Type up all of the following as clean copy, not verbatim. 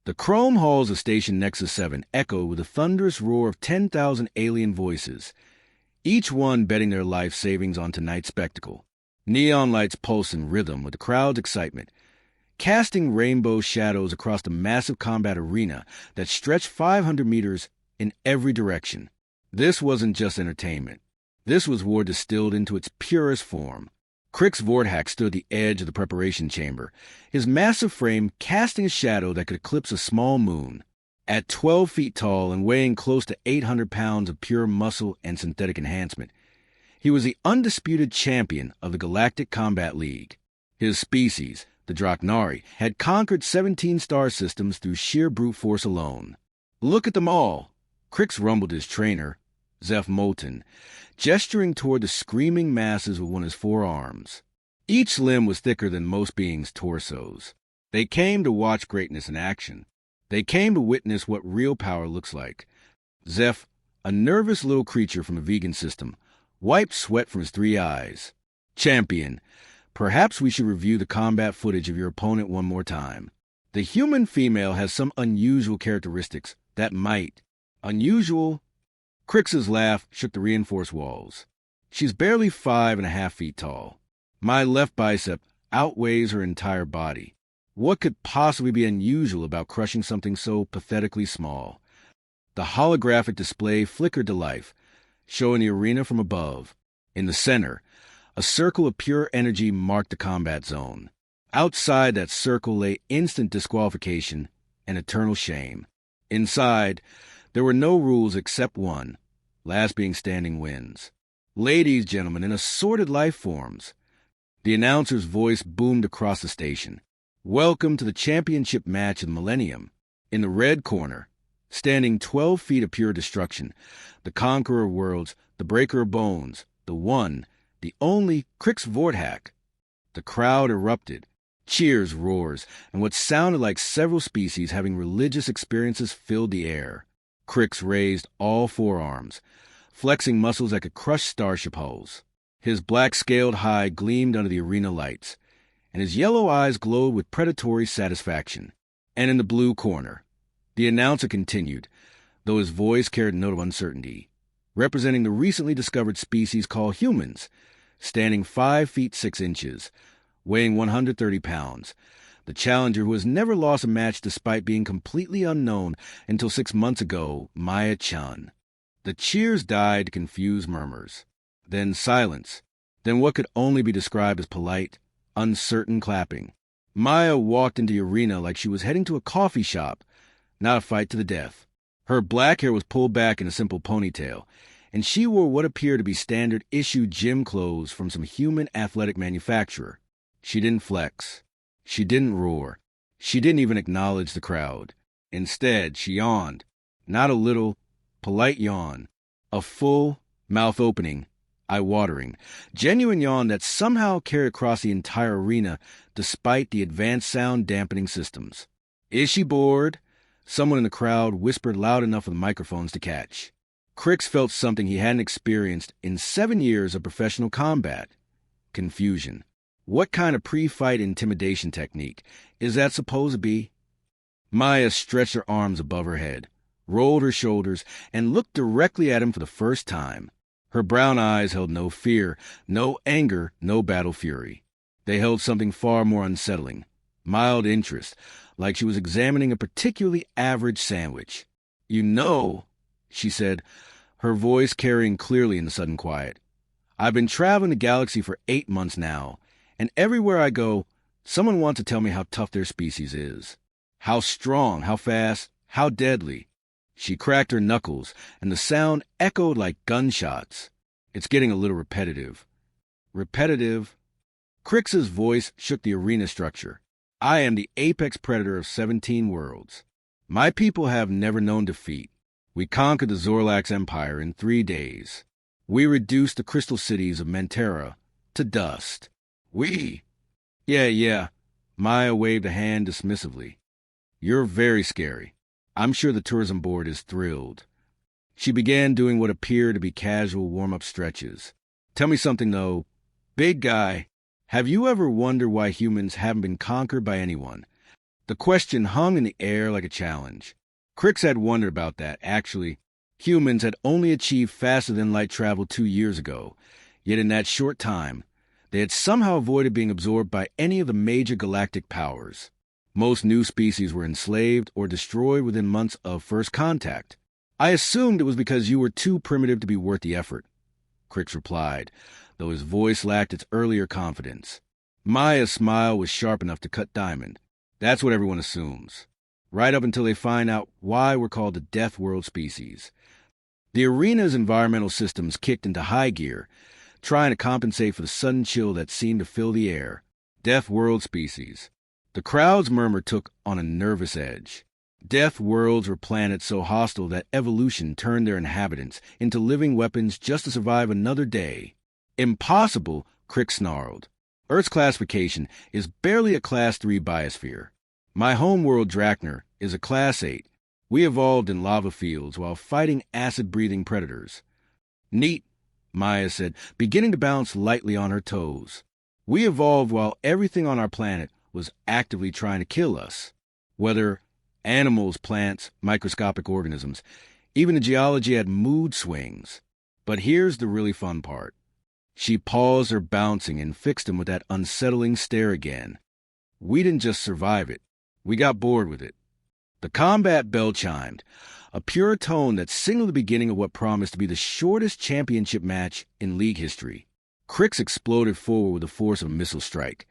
The chrome halls of Station Nexus 7 echoed with a thunderous roar of 10,000 alien voices, each one betting their life savings on tonight's spectacle. Neon lights pulsed in rhythm with the crowd's excitement, casting rainbow shadows across the massive combat arena that stretched 500 meters in every direction. This wasn't just entertainment. This was war distilled into its purest form. Krix Vorthack stood at the edge of the preparation chamber, his massive frame casting a shadow that could eclipse a small moon. At 12 feet tall and weighing close to 800 pounds of pure muscle and synthetic enhancement, he was the undisputed champion of the Galactic Combat League. His species, the Draknari, had conquered 17 star systems through sheer brute force alone. "Look at them all!" Krix rumbled his trainer, Zeph Moulton, gesturing toward the screaming masses with one of his forearms. Each limb was thicker than most beings' torsos. They came to watch greatness in action. They came to witness what real power looks like. Zeph, a nervous little creature from a vegan system, wiped sweat from his 3 eyes. "Champion, perhaps we should review the combat footage of your opponent one more time. The human female has some unusual characteristics that might..." "Unusual?" Krix's laugh shook the reinforced walls. "She's barely 5.5 feet tall. My left bicep outweighs her entire body. What could possibly be unusual about crushing something so pathetically small?" The holographic display flickered to life, showing the arena from above. In the center, a circle of pure energy marked the combat zone. Outside that circle lay instant disqualification and eternal shame. Inside, there were no rules except one: last being standing wins. "Ladies, gentlemen, and assorted life forms," the announcer's voice boomed across the station. "Welcome to the championship match of the millennium. In the red corner, standing 12 feet of pure destruction, the conqueror of worlds, the breaker of bones, the one, the only Krix Vorthack." The crowd erupted. Cheers, roars, and what sounded like several species having religious experiences filled the air. Krix raised all forearms, flexing muscles that could crush starship hulls. His black-scaled hide gleamed under the arena lights, and his yellow eyes glowed with predatory satisfaction. And in the blue corner, the announcer continued, though his voice carried a note of uncertainty, representing the recently discovered species called humans, standing 5 feet 6 inches, weighing 130 pounds, the challenger who has never lost a match despite being completely unknown until 6 months ago, Maya Chen. The cheers died to confused murmurs. Then silence. Then what could only be described as polite, uncertain clapping. Maya walked into the arena like she was heading to a coffee shop, not a fight to the death. Her black hair was pulled back in a simple ponytail, and she wore what appeared to be standard-issue gym clothes from some human athletic manufacturer. She didn't flex. She didn't roar. She didn't even acknowledge the crowd. Instead, she yawned. Not a little, polite yawn. A full, mouth-opening, eye-watering, genuine yawn that somehow carried across the entire arena despite the advanced sound-dampening systems. "Is she bored?" Someone in the crowd whispered loud enough for the microphones to catch. Krix felt something he hadn't experienced in 7 years of professional combat. Confusion. What kind of pre-fight intimidation technique is that supposed to be? Maya stretched her arms above her head, rolled her shoulders, and looked directly at him for the first time. Her brown eyes held no fear, no anger, no battle fury. They held something far more unsettling, mild interest, like she was examining a particularly average sandwich. "You know," she said, her voice carrying clearly in the sudden quiet, "I've been traveling the galaxy for 8 months now, and everywhere I go, someone wants to tell me how tough their species is. How strong, how fast, how deadly." She cracked her knuckles, and the sound echoed like gunshots. "It's getting a little repetitive." Repetitive? Krix's voice shook the arena structure. "I am the apex predator of 17 worlds. My people have never known defeat. We conquered the Zorlax Empire in 3 days. We reduced the crystal cities of Mentera to dust. We..." Yeah. Maya waved a hand dismissively. "You're very scary. I'm sure the tourism board is thrilled." She began doing what appeared to be casual warm-up stretches. "Tell me something, though. Big guy, have you ever wondered why humans haven't been conquered by anyone? The question hung in the air like a challenge. Krix had wondered about that. Actually, humans had only achieved faster-than-light travel 2 years ago, yet in that short time, they had somehow avoided being absorbed by any of the major galactic powers. Most new species were enslaved or destroyed within months of first contact. I assumed it was because you were too primitive to be worth the effort, Krix replied, though his voice lacked its earlier confidence. Maya's smile was sharp enough to cut diamond. That's what everyone assumes, right up until they find out why we're called the Death World species. The arena's environmental systems kicked into high gear, trying to compensate for the sudden chill that seemed to fill the air. Death World species. The crowd's murmur took on a nervous edge. Death worlds were planets so hostile that evolution turned their inhabitants into living weapons just to survive another day. Impossible, Krix snarled. Earth's classification is barely a Class 3 biosphere. My homeworld Drakner is a Class 8. We evolved in lava fields while fighting acid-breathing predators. Neat, Maya said, beginning to bounce lightly on her toes. We evolved while everything on our planet was actively trying to kill us. Whether animals, plants, microscopic organisms, even the geology had mood swings. But here's the really fun part. She paused her bouncing and fixed him with that unsettling stare again. We didn't just survive it. We got bored with it. The combat bell chimed, a pure tone that signaled the beginning of what promised to be the shortest championship match in League history. Krix exploded forward with the force of a missile strike,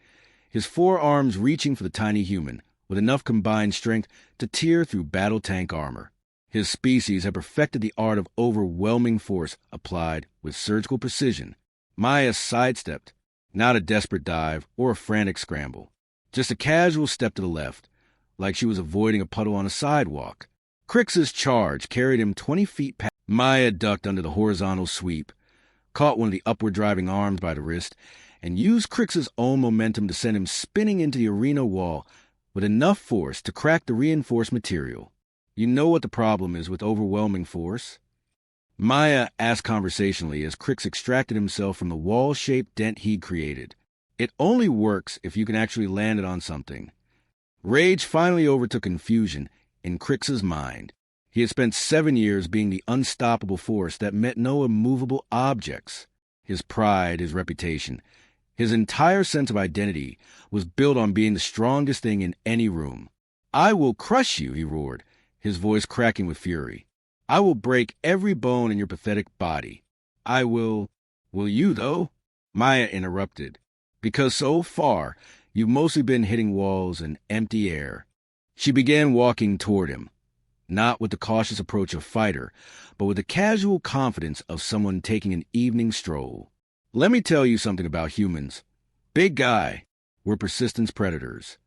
his forearms reaching for the tiny human, with enough combined strength to tear through battle tank armor. His species had perfected the art of overwhelming force applied with surgical precision. Maya sidestepped, not a desperate dive or a frantic scramble, just a casual step to the left, like she was avoiding a puddle on a sidewalk. Krix's charge carried him 20 feet past. Maya ducked under the horizontal sweep, caught one of the upward driving arms by the wrist, and used Krix's own momentum to send him spinning into the arena wall with enough force to crack the reinforced material. You know what the problem is with overwhelming force? Maya asked conversationally as Krix extracted himself from the wall-shaped dent he'd created. It only works if you can actually land it on something. Rage finally overtook confusion in Krix's mind. He had spent 7 years being the unstoppable force that met no immovable objects. His pride, his reputation, his entire sense of identity was built on being the strongest thing in any room. "I will crush you," he roared, his voice cracking with fury. "I will break every bone in your pathetic body. I will—" "Will you, though?" Maya interrupted. "Because so far, you've mostly been hitting walls and empty air." She began walking toward him, not with the cautious approach of fighter, but with the casual confidence of someone taking an evening stroll. "Let me tell you something about humans. Big guy, we're persistence predators."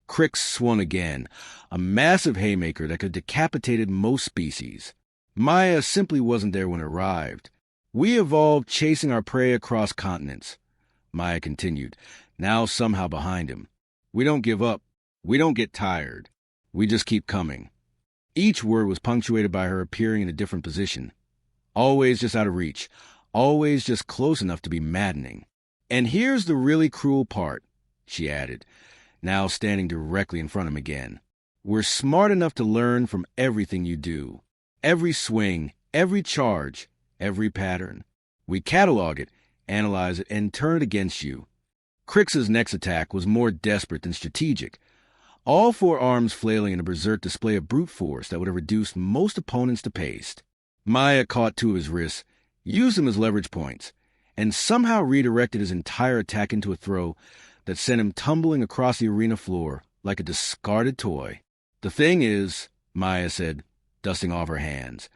Krix swung again, a massive haymaker that could have decapitated most species. Maya simply wasn't there when it arrived. "We evolved chasing our prey across continents," Maya continued, now somehow behind him. "We don't give up. We don't get tired. We just keep coming." Each word was punctuated by her appearing in a different position. Always just out of reach. Always just close enough to be maddening. "And here's the really cruel part," she added, now standing directly in front of him again. "We're smart enough to learn from everything you do. Every swing, every charge, every pattern. We catalog it, analyze it, and turn it against you." Krix's next attack was more desperate than strategic, all 4 arms flailing in a berserk display of brute force that would have reduced most opponents to paste. Maya caught 2 of his wrists, used them as leverage points, and somehow redirected his entire attack into a throw that sent him tumbling across the arena floor like a discarded toy. "The thing is," Maya said, dusting off her hands,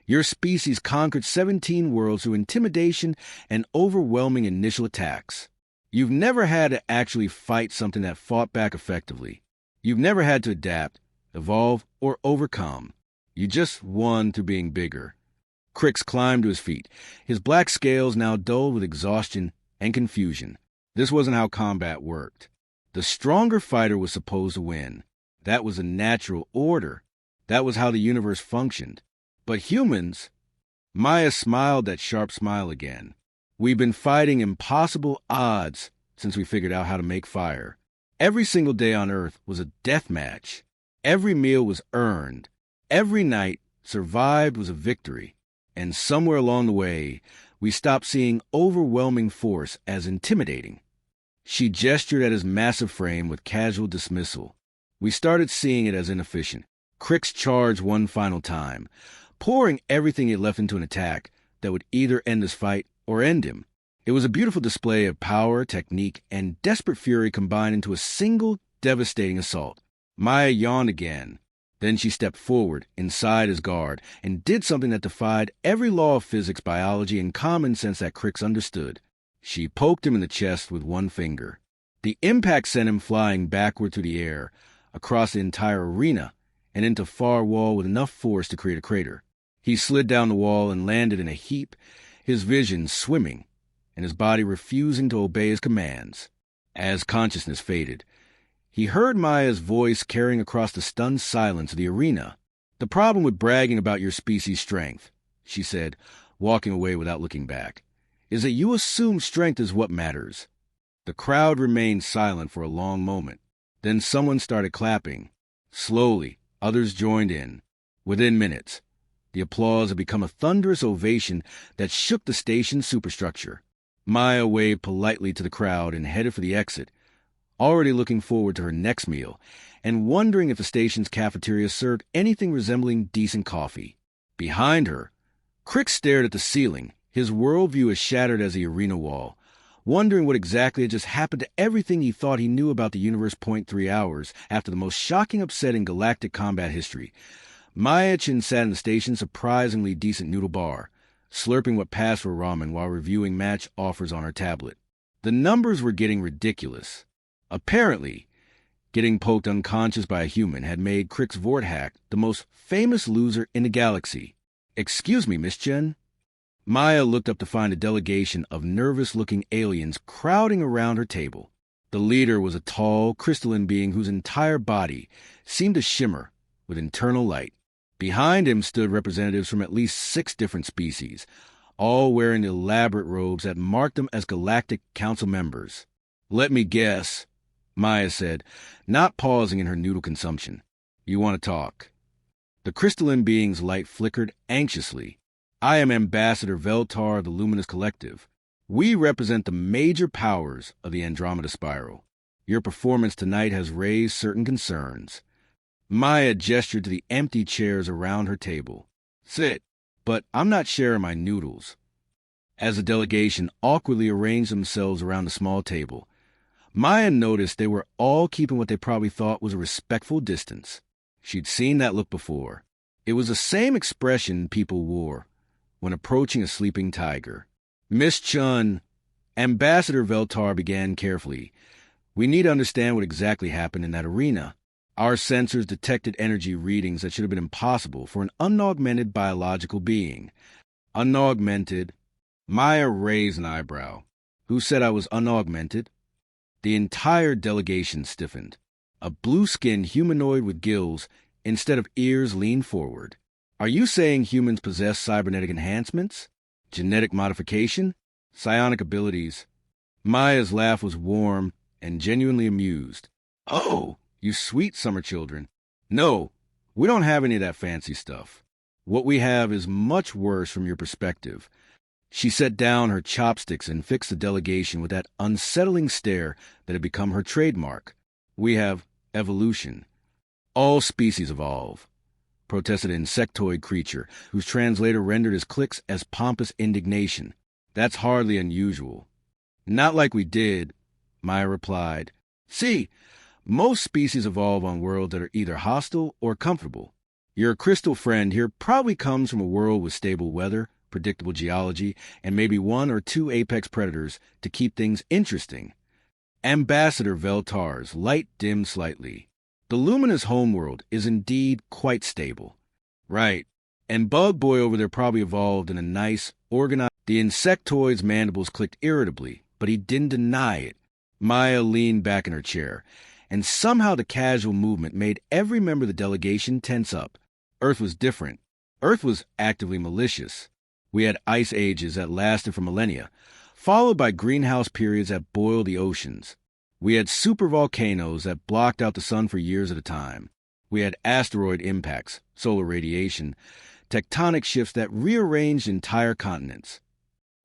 "your species conquered 17 worlds through intimidation and overwhelming initial attacks. You've never had to actually fight something that fought back effectively. You've never had to adapt, evolve, or overcome. You just won through being bigger." Krix climbed to his feet, his black scales now dulled with exhaustion and confusion. This wasn't how combat worked. The stronger fighter was supposed to win. That was a natural order. That was how the universe functioned. But humans— Maya smiled that sharp smile again. "We've been fighting impossible odds since we figured out how to make fire. Every single day on Earth was a death match. Every meal was earned. Every night survived was a victory. And somewhere along the way, we stopped seeing overwhelming force as intimidating. She gestured at his massive frame with casual dismissal. We started seeing it as inefficient. Krix charged one final time, pouring everything he had left into an attack that would either end this fight or end him. It was a beautiful display of power, technique, and desperate fury combined into a single devastating assault. Maya yawned again. Then she stepped forward, inside his guard, and did something that defied every law of physics, biology, and common sense that Krix understood. She poked him in the chest with one finger. The impact sent him flying backward through the air, across the entire arena, and into a far wall with enough force to create a crater. He slid down the wall and landed in a heap, his vision swimming, and his body refusing to obey his commands. As consciousness faded, he heard Maya's voice carrying across the stunned silence of the arena. "The problem with bragging about your species' strength," she said, walking away without looking back, "is that you assume strength is what matters." The crowd remained silent for a long moment. Then someone started clapping. Slowly, others joined in. Within minutes, the applause had become a thunderous ovation that shook the station's superstructure. Maya waved politely to the crowd and headed for the exit, already looking forward to her next meal and wondering if the station's cafeteria served anything resembling decent coffee. Behind her, Krix stared at the ceiling, his worldview as shattered as the arena wall, wondering what exactly had just happened to everything he thought he knew about the universe. 3 hours after the most shocking upset in galactic combat history, Maya Chen sat in the station's surprisingly decent noodle bar, slurping what passed for ramen while reviewing match offers on her tablet. The numbers were getting ridiculous. Apparently, getting poked unconscious by a human had made Krix Vorthak the most famous loser in the galaxy. "Excuse me, Miss Chen." Maya looked up to find a delegation of nervous-looking aliens crowding around her table. The leader was a tall, crystalline being whose entire body seemed to shimmer with internal light. Behind him stood representatives from at least 6 different species, all wearing the elaborate robes that marked them as Galactic Council members. "Let me guess," Maya said, not pausing in her noodle consumption. "You want to talk?" The crystalline being's light flickered anxiously. "I am Ambassador Veltar of the Luminous Collective. We represent the major powers of the Andromeda Spiral. Your performance tonight has raised certain concerns." Maya gestured to the empty chairs around her table. "Sit, but I'm not sharing my noodles." As the delegation awkwardly arranged themselves around the small table, Maya noticed they were all keeping what they probably thought was a respectful distance. She'd seen that look before. It was the same expression people wore when approaching a sleeping tiger. "Miss Chen," Ambassador Veltar began carefully, "we need to understand what exactly happened in that arena. Our sensors detected energy readings that should have been impossible for an unaugmented biological being." "Unaugmented?" Maya raised an eyebrow. "Who said I was unaugmented?" The entire delegation stiffened. A blue-skinned humanoid with gills instead of ears leaned forward. "Are you saying humans possess cybernetic enhancements? Genetic modification? Psionic abilities?" Maya's laugh was warm and genuinely amused. "Oh, you sweet summer children. No, we don't have any of that fancy stuff. What we have is much worse from your perspective." She set down her chopsticks and fixed the delegation with that unsettling stare that had become her trademark. "We have evolution. All species evolve," protested an insectoid creature, whose translator rendered his clicks as pompous indignation. "That's hardly unusual." "Not like we did," Maya replied. "See, most species evolve on worlds that are either hostile or comfortable. Your crystal friend here probably comes from a world with stable weather, predictable geology, and maybe 1 or 2 apex predators to keep things interesting." Ambassador Veltar's light dimmed slightly. "The luminous homeworld is indeed quite stable." "Right. And Bug Boy over there probably evolved in a nice, organized..." The insectoid's mandibles clicked irritably, but he didn't deny it. Maya leaned back in her chair, and somehow the casual movement made every member of the delegation tense up. Earth was different. Earth was actively malicious. We had ice ages that lasted for millennia, followed by greenhouse periods that boiled the oceans. We had supervolcanoes that blocked out the sun for years at a time. We had asteroid impacts, solar radiation, tectonic shifts that rearranged entire continents.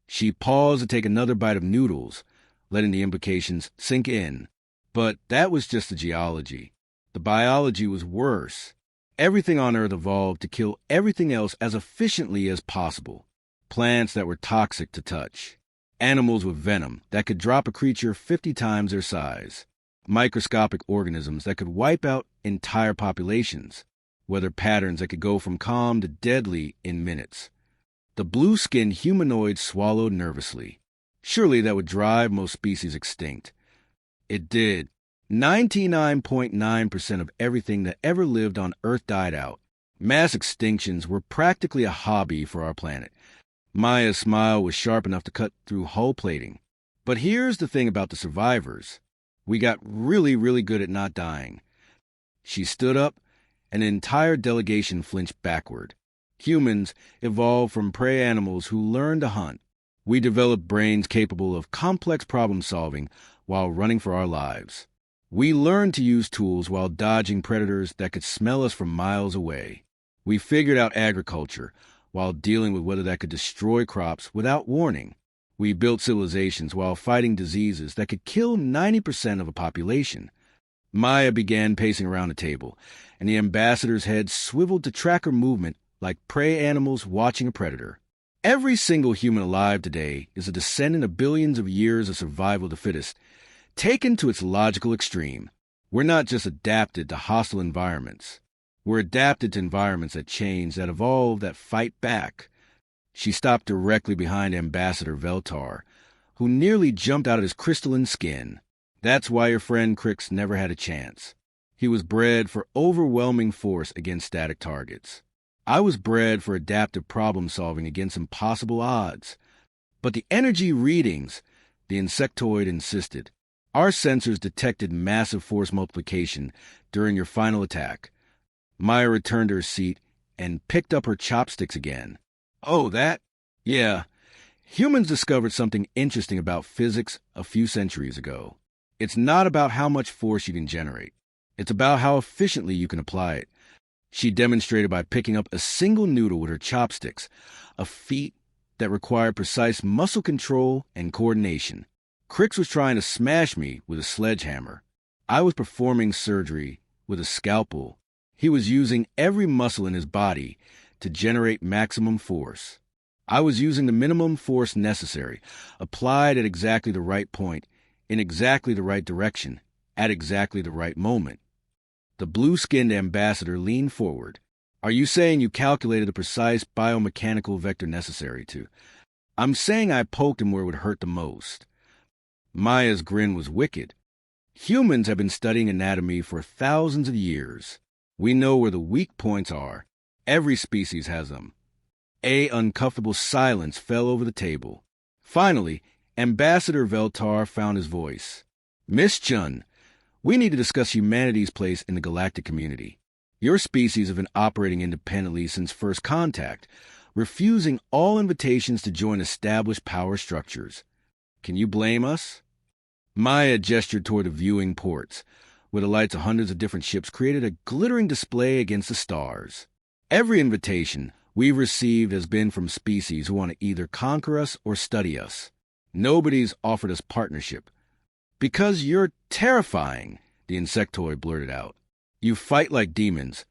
She paused to take another bite of noodles, letting the implications sink in. But that was just the geology. The biology was worse. Everything on Earth evolved to kill everything else as efficiently as possible. Plants that were toxic to touch. Animals with venom that could drop a creature 50 times their size. Microscopic organisms that could wipe out entire populations. Weather patterns that could go from calm to deadly in minutes. The blue-skinned humanoid swallowed nervously. Surely that would drive most species extinct. It did. 99.9% of everything that ever lived on Earth died out. Mass extinctions were practically a hobby for our planet. Maya's smile was sharp enough to cut through hull plating. But here's the thing about the survivors. We got really, really good at not dying. She stood up, and an entire delegation flinched backward. Humans evolved from prey animals who learned to hunt. We developed brains capable of complex problem-solving while running for our lives. We learned to use tools while dodging predators that could smell us from miles away. We figured out agriculture while dealing with weather that could destroy crops without warning. We built civilizations while fighting diseases that could kill 90% of a population. Maya began pacing around the table, and the ambassador's head swiveled to track her movement like prey animals watching a predator. Every single human alive today is a descendant of billions of years of survival of the fittest, taken to its logical extreme. We're not just adapted to hostile environments. We're adapted to environments that change, that evolve, that fight back. She stopped directly behind Ambassador Veltar, who nearly jumped out of his crystalline skin. That's why your friend Krix never had a chance. He was bred for overwhelming force against static targets. I was bred for adaptive problem-solving against impossible odds. But the energy readings, the insectoid insisted. Our sensors detected massive force multiplication during your final attack. Maya returned to her seat and picked up her chopsticks again. Oh, that? Yeah. Humans discovered something interesting about physics a few centuries ago. It's not about how much force you can generate. It's about how efficiently you can apply it. She demonstrated by picking up a single noodle with her chopsticks, a feat that required precise muscle control and coordination. Krix was trying to smash me with a sledgehammer. I was performing surgery with a scalpel. He was using every muscle in his body to generate maximum force. I was using the minimum force necessary, applied at exactly the right point, in exactly the right direction, at exactly the right moment. The blue-skinned ambassador leaned forward. Are you saying you calculated the precise biomechanical vector necessary to? I'm saying I poked him where it would hurt the most. Maya's grin was wicked. Humans have been studying anatomy for thousands of years. We know where the weak points are. Every species has them. A uncomfortable silence fell over the table. Finally, Ambassador Veltar found his voice. Miss Chen, we need to discuss humanity's place in the galactic community. Your species have been operating independently since first contact, refusing all invitations to join established power structures. Can you blame us? Maya gestured toward the viewing ports, where the lights of hundreds of different ships created a glittering display against the stars. Every invitation we've received has been from species who want to either conquer us or study us. Nobody's offered us partnership. Because you're terrifying, the insectoid blurted out. You fight like demons,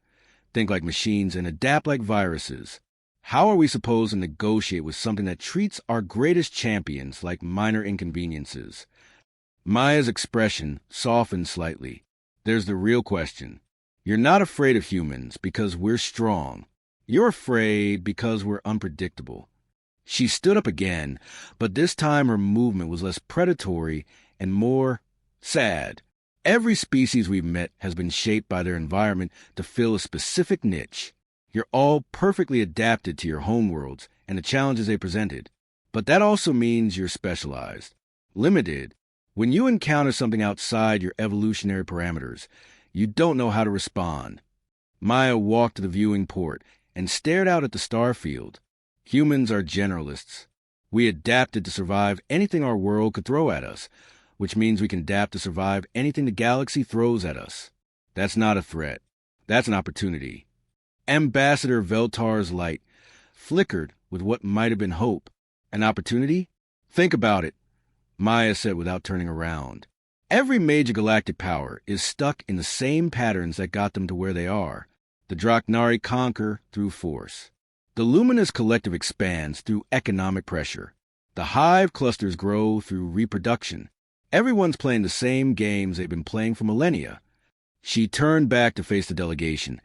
think like machines, and adapt like viruses. How are we supposed to negotiate with something that treats our greatest champions like minor inconveniences? Maya's expression softened slightly. There's the real question. You're not afraid of humans because we're strong. You're afraid because we're unpredictable. She stood up again, but this time her movement was less predatory and more sad. Every species we've met has been shaped by their environment to fill a specific niche. You're all perfectly adapted to your homeworlds and the challenges they presented. But that also means you're specialized, limited. When you encounter something outside your evolutionary parameters, you don't know how to respond. Maya walked to the viewing port and stared out at the star field. Humans are generalists. We adapted to survive anything our world could throw at us. which means we can adapt to survive anything the galaxy throws at us. That's not a threat. That's an opportunity. Ambassador Veltar's light flickered with what might have been hope. An opportunity? Think about it, Maya said without turning around. Every major galactic power is stuck in the same patterns that got them to where they are. The Draknari conquer through force. The luminous collective expands through economic pressure. The hive clusters grow through reproduction. Everyone's playing the same games they've been playing for millennia. She turned back to face the delegation,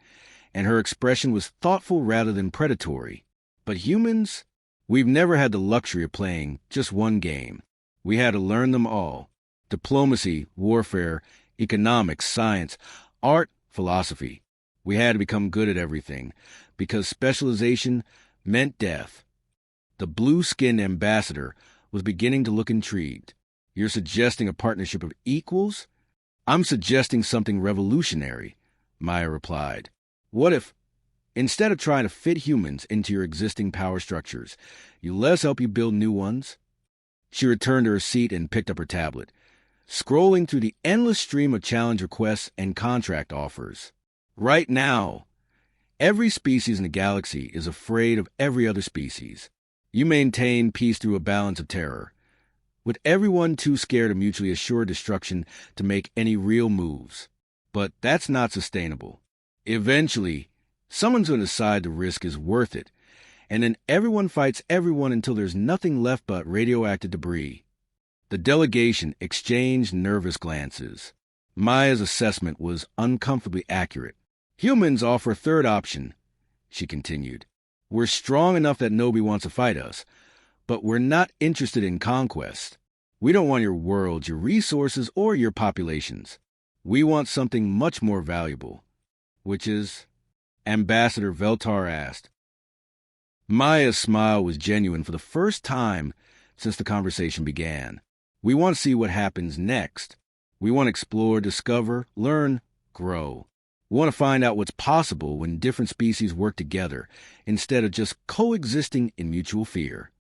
and her expression was thoughtful rather than predatory. But humans, we've never had the luxury of playing just one game. We had to learn them all. Diplomacy, warfare, economics, science, art, philosophy. We had to become good at everything, because specialization meant death. The blue-skinned ambassador was beginning to look intrigued. You're suggesting a partnership of equals? I'm suggesting something revolutionary, Maya replied. What if, instead of trying to fit humans into your existing power structures, you let us help you build new ones? She returned to her seat and picked up her tablet, scrolling through the endless stream of challenge requests and contract offers. Right now, every species in the galaxy is afraid of every other species. You maintain peace through a balance of terror, with everyone too scared of mutually assured destruction to make any real moves. But that's not sustainable. Eventually, someone's going to decide the risk is worth it, and then everyone fights everyone until there's nothing left but radioactive debris. The delegation exchanged nervous glances. Maya's assessment was uncomfortably accurate. Humans offer a third option, she continued. We're strong enough that nobody wants to fight us, but we're not interested in conquest. We don't want your worlds, your resources, or your populations. We want something much more valuable. Which is? Ambassador Veltar asked. Maya's smile was genuine for the first time since the conversation began. We want to see what happens next. We want to explore, discover, learn, grow. We want to find out what's possible when different species work together instead of just coexisting in mutual fear.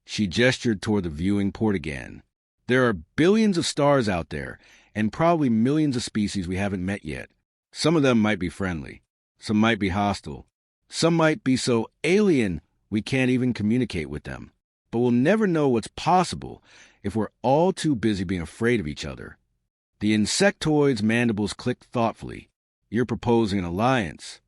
She gestured toward the viewing port again. There are billions of stars out there, and probably millions of species we haven't met yet. Some of them might be friendly. Some might be hostile. Some might be so alien we can't even communicate with them. But we'll never know what's possible if we're all too busy being afraid of each other. The insectoid's mandibles clicked thoughtfully. You're proposing an alliance.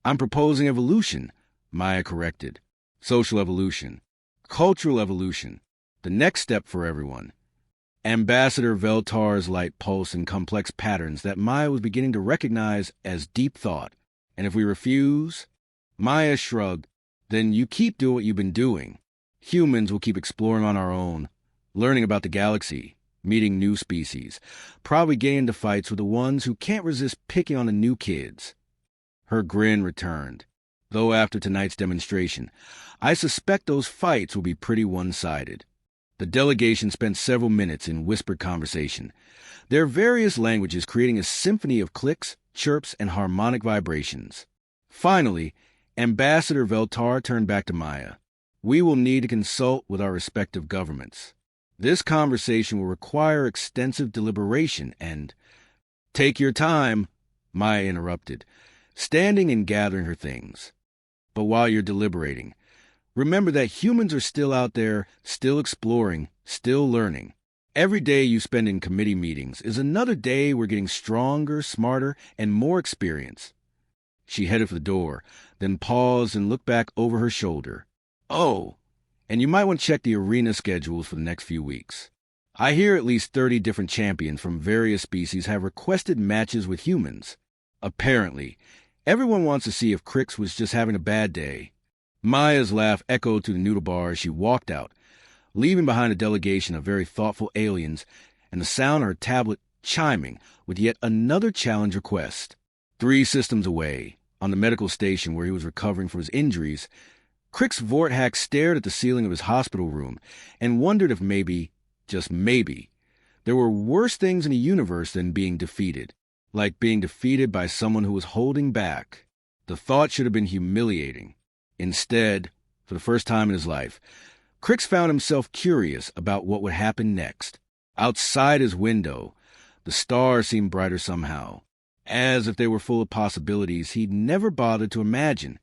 I'm proposing evolution, Maya corrected. Social evolution. Cultural evolution. The next step for everyone. Ambassador Veltar's light pulsed in complex patterns that Maya was beginning to recognize as deep thought. And if we refuse? Maya shrugged. Then you keep doing what you've been doing. Humans will keep exploring on our own, learning about the galaxy, meeting new species, probably getting into fights with the ones who can't resist picking on the new kids. Her grin returned. Though after tonight's demonstration, I suspect those fights will be pretty one-sided. The delegation spent several minutes in whispered conversation, their various languages creating a symphony of clicks, chirps, and harmonic vibrations. Finally, Ambassador Veltar turned back to Maya. We will need to consult with our respective governments. This conversation will require extensive deliberation and— Take your time, Maya interrupted, standing and gathering her things. But while you're deliberating, remember that humans are still out there, still exploring, still learning. Every day you spend in committee meetings is another day we're getting stronger, smarter, and more experience. She headed for the door, then paused and looked back over her shoulder. Oh, and you might want to check the arena schedules for the next few weeks. I hear at least 30 different champions from various species have requested matches with humans. Apparently, everyone wants to see if Krix was just having a bad day. Maya's laugh echoed through the noodle bar as she walked out, leaving behind a delegation of very thoughtful aliens and the sound of her tablet chiming with yet another challenge request. 3 systems away, on the medical station where he was recovering from his injuries, Krix Vorthak stared at the ceiling of his hospital room and wondered if maybe, just maybe, there were worse things in the universe than being defeated, like being defeated by someone who was holding back. The thought should have been humiliating. Instead, for the first time in his life, Krix found himself curious about what would happen next. Outside his window, the stars seemed brighter somehow, as if they were full of possibilities he'd never bothered to imagine.